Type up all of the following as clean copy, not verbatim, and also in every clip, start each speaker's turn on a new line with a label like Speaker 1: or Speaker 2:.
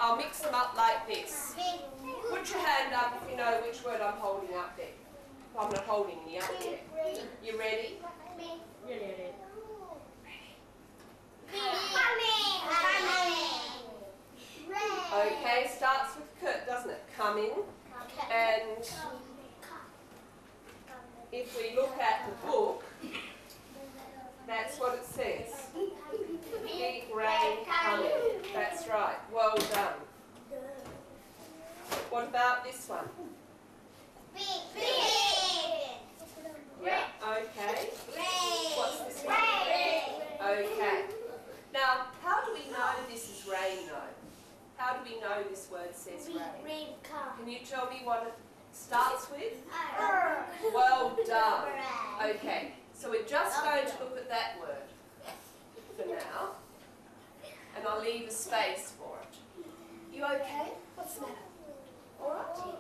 Speaker 1: I'll mix them up like this. Put your hand up if you know which word I'm holding up there. I'm not holding any up yet. You ready?
Speaker 2: Ready.
Speaker 1: Okay, starts with K, doesn't it? Coming. And if we look at the book, that's what it says. Big rain coming. That's right. Well done. What about this one? Yeah, okay. What's this one? Okay. Now, how do we know this is rain though? How do we know this word says rain? Can you tell me what it starts with? Well done. Okay, so we're just going to look at that word for now. And I'll leave a space for it. You okay? What's the matter? All right?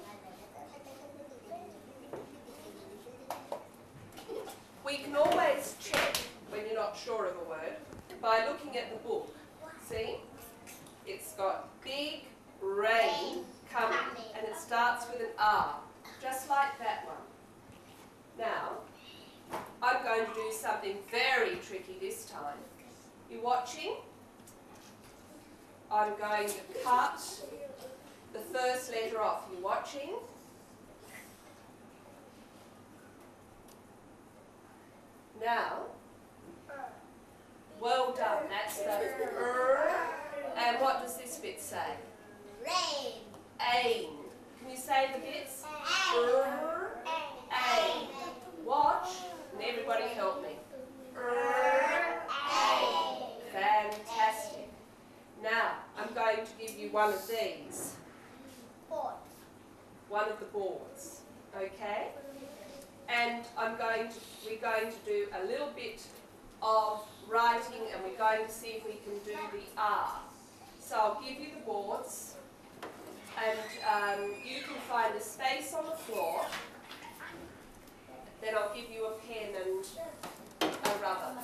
Speaker 1: We can always check when you're not sure of a word by looking at the book. See? It's got big rain coming and it starts with an R, just like that one. Now, I'm going to do something very tricky this time. You watching? I'm going to cut the first letter off. You watching? Now, well done. That's the and what does this bit say?
Speaker 3: Rain.
Speaker 1: Ain. Can you say the bits? Ain. Watch, and everybody help me. Fantastic. Now, I'm going to give you one of these. One of the boards. Okay? And we're going to do a little bit of writing and we're going to see if we can do the R. So I'll give you the boards and you can find a space on the floor. Then I'll give you a pen and a rubber.